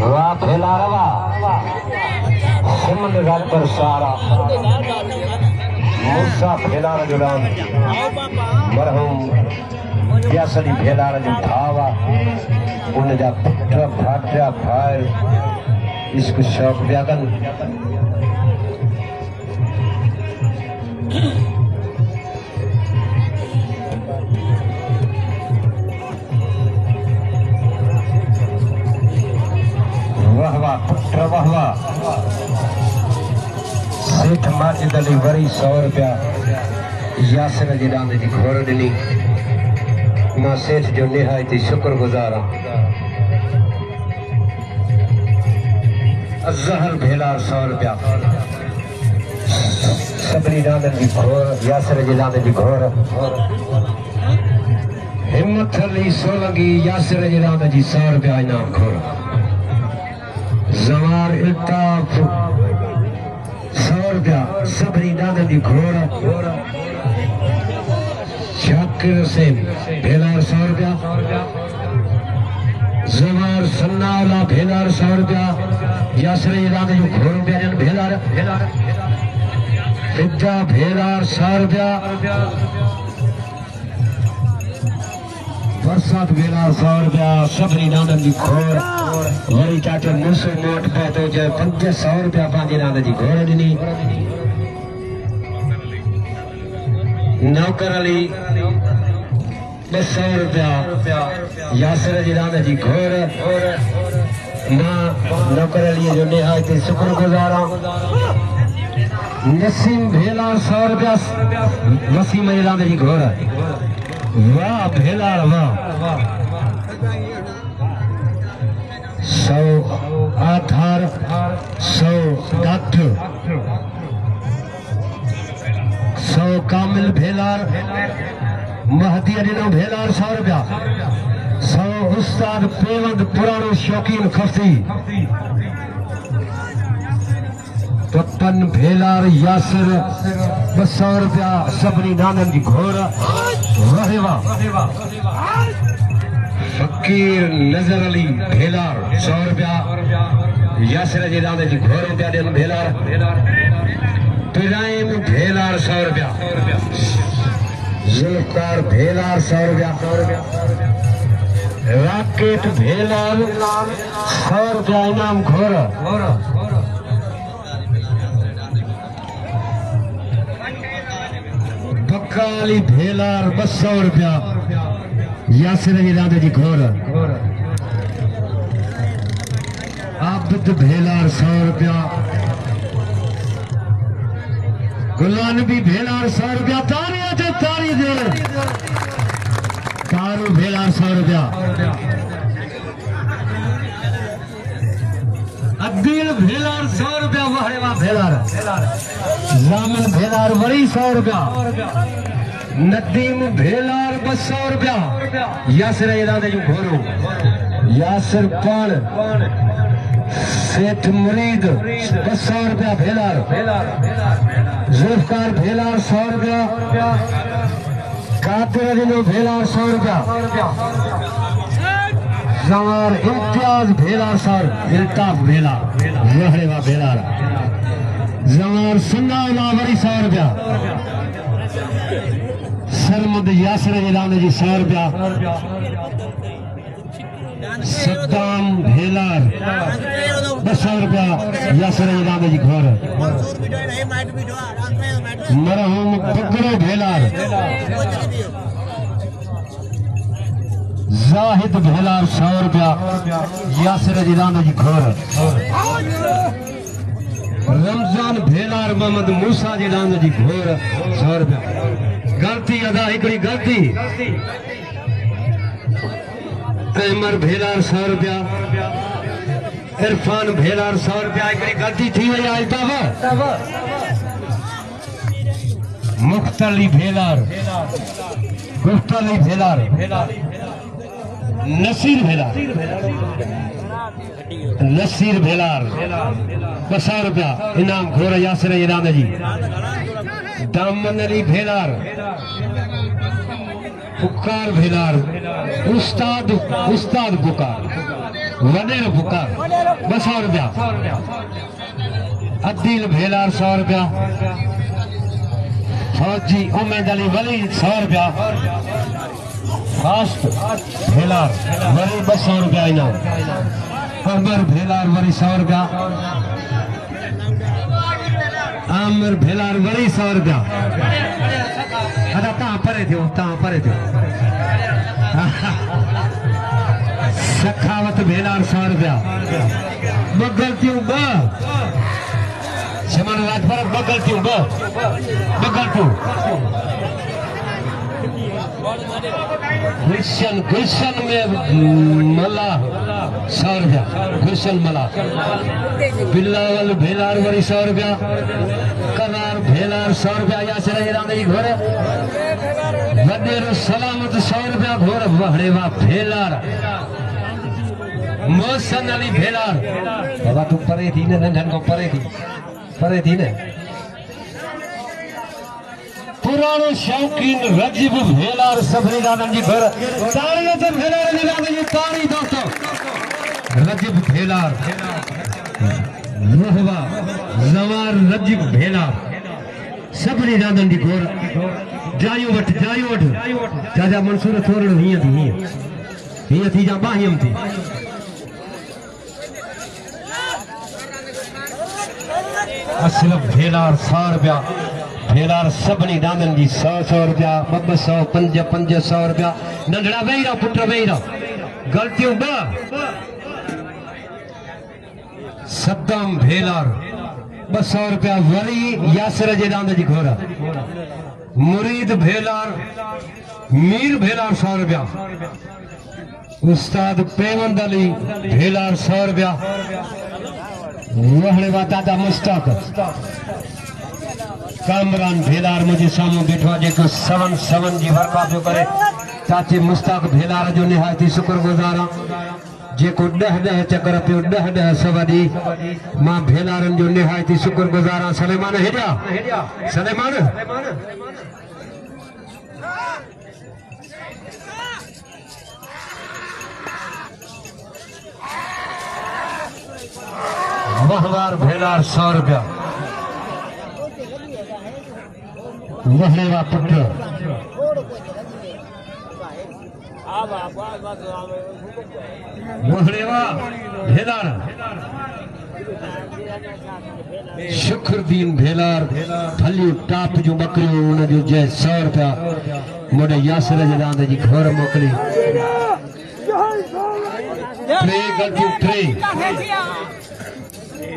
वाह भेला रवा सिमन घर पर सारा मूसा भेला रजुलान मरहूम यासली भेला रजु धावा उन जा पुत्र भाट्या भाई इसको शौक व्यागन वहवा पुत्र वहवा सेठ माजिद अली वरी 100 रुपया यासर जी रांद जी घोर दिनी मां सेठ जो निहायती शुक्रगुजार अजहर भेलार 100 रुपया सबरी रांद जी घोर यासर जी रांद जी घोर हिम्मत अली सोलंगी यासर जी रांद जी 100 रुपया इनाम घोर जवार इल्ताफ 100 रुपया सबरी दादा दी घोर शाकिर हुसैन भेलार 100 रुपया जवार सन्नावला भेलार 100 रुपया यासर दादा जी घोर रुपया भेलार फिद्दा भेलार 100 रुपया बरसात भेलार 100 रुपया सबरी दादा जी घोर वरी चाचा मुसो नोट पे तो जो 500 रुपया पांजी रांद जी घोर दिनी नौकर अली 200 रुपया यासर जी रांद जी घोर मां नौकर अली जो निहायती शुक्रगुजार नसीम भेला 100 रुपया वसीम जी रांद जी घोर वाह भेला वाह 100 आधार 100 डॉक्टर 100 कामिल भेलार महदी अलीनो भेलार 100 रुपया 100 उस्ताद पेवंद पुरानो शौकीन खफती पप्पन भेलार यासिर 200 रुपया सबरी नानन जी घोर वाह वाह फकीर नजर अली भेलार 100 रुपया यासर जी रांद जी घोर रुपया देन भेलार पिराइम भेलार 100 रुपया जुल्फकार भेलार 100 रुपया राकेट भेलार 100 रुपया इनाम घोर बकाली भेलार 200 रुपया यासिर जी रांद जी घोर आबिद भेलार 100 रुपया गुलानबी भेलार 100 रुपया तारी दे तारू भेलार 100 रुपया अब्दुल भेलार 100 रुपया वाह भेलार जामिन भेलार वरी 100 रुपया नदीम भेलार 200 रुपया यासिर इरादे जो घोरो यासिर पान सेठ मुरीद 200 रुपया भेलार जुल्फकार भेलार 100 रुपया कादिर अली भेलार 100 रुपया जवार इम्तियाज भेलार 100 इल्ताफ भेलार वहरेवा भेलार जवार सन्नावला वरी 100 रुपया सरमद यासिर इलाने जी 100 रुपया सद्दाम भेलार 200 रुपया यासिर इलाने जी घोर मरहूम बकरो भेलार जाहिद भेलार 100 रुपया यासिर इलाने जी घोर रमजान भेलार मोहम्मद मूसा जी लाने जी घोर 100 रुपया गलती अदा हिकड़ी गलती अहमर भेलार 100 रुपया इरफान भेलार 100 रुपया हिकड़ी गलती थी वही आज तब मुख्तली भेलार गुफ्तली भेलार नसीर भेलार नसीर भेलार 200 रुपया इनाम घोर यासिर इनाम जी दामन अली भेलार पुकार भेलार उस्ताद उस्ताद पुकार वडेर पुकार 200 रुपया अदील भेलार 100 रुपया फौजी उमेद अली वली 100 रुपया फास्ट भेलार वरी 200 रुपया इनाम अमर भेलार वरी 100 रुपया आमिर भेलार वरी 100 रुपया अदा तव्हां परे थियो सखावत भेलार 100 रुपया ॿ गलतियूं शमन राजभर ॿ गलतियूं गुलशन में मला 100 रुपया गुलशन मला बिल्लावल भेलार वरी 100 रुपया करार भेलार 100 रुपया यासर ईरानी घोर वडेरो सलामत 100 रुपया घोर वहड़ेवा भेलार मोहसन अली भेलार बाबा तू परे थी ने नंढन को परे थी ने पुरानो शौकीन रजीब भेलार सभनी दादन जी घर ताड़ियों से भेलार जी दादन जी ताड़ी दोस्तों रजीब भेलार रोहवा जवार रजीब भेलार सभनी दादन जी घर जायो वठ चाचा मंसूर थोरो हीअं थी जा बाहियम थी अशरफ भेलार 100 रुपया भेलार सभनी दादन जी 100 रुपया 200 500 रुपया नंढड़ा वेही रहो पुट वेही रहो गलतियों 2 सद्दाम भेलार 200 रुपया वरी यासर जे दांद जी घोरा मुरीद भेलार मीर भेलार 100 रुपया उस्ताद पेवंद अली भेलार 100 रुपया वहड़े वा दादा मुस्ताक कामरान भेलार मुझे सामू बैठो जेको 7 जी वर्का पियो करे चाचे मुस्ताक भेलार जो निहायती शुक्रगुज़ार जेको 10 चक्कर पियो 10 सवादी मां भेलारन जो निहायती शुक्रगुज़ार सलेमान हेडिया सलेमान वहवार भेलार 100 रुपया वहड़ेवा पुत्र वहड़ेवा भेलार शुक्रदीन भेलार फलियूं टाप जो बकरियूं उन जो जय 100 रुपया मोड़े यासर जे दांद जी घर मोकली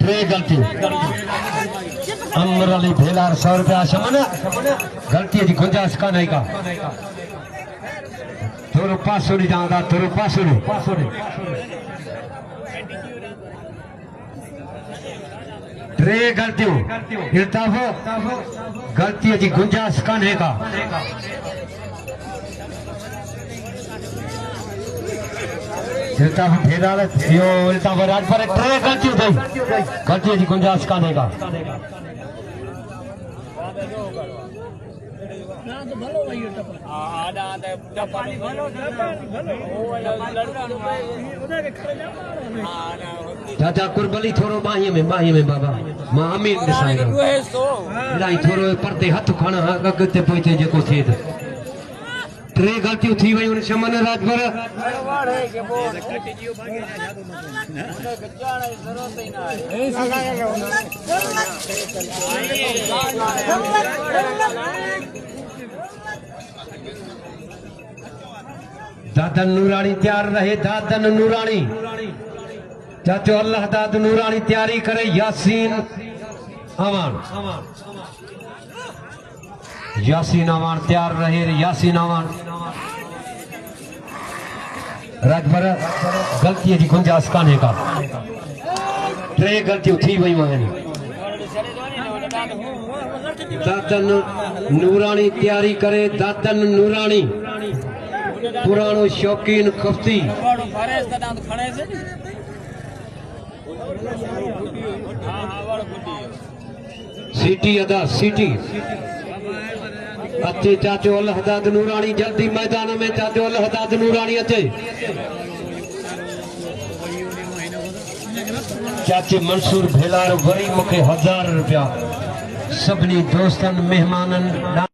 टे गलतियूं अमर अली भेलार 100 रुपया शमन गलती जी गुंजाइश कान्हे का थोरो पासो ॾिजां थोरो पासो टे गलतियूं इल्ताफ़ो गलती जी गुंजाइश कान्हे का इल्ताफ़ भेलार यो इल्ताफ़ राजभर टे गलतियूं थई गलती जी गुंजाइश कान्हे का चाचा कुर्बली थोरो बाहीअ में बाबा मां अमीर ॾिसां थोरो परते हथ खण अॻिते पोइते जेको थिए त टे गलतियूं थी वयूं शमन राजभर दादन नूरानी तैयार रहे दादन नूरानी चाचो अल्लाह दाद नूरानी तैयारी करे यासीन अवान तैयार रहे यासीन अवान राजभर गलती जी गुंजाइश कान्हे का टे गलतियूं थी वयूं आहिनि दादन नूरानी तैयारी करे दादन नूरानी पुरानो शौकीन खफ्ती सीटी अदा सीटी अचे चाचो अल हदाद नूरानी जल्दी मैदान में चाचो अल हदाद नूरानी अचे चाचे मंसूर भेलार वरी मूंखे 1000 रुपया सभिनी दोस्तनि मेहमाननि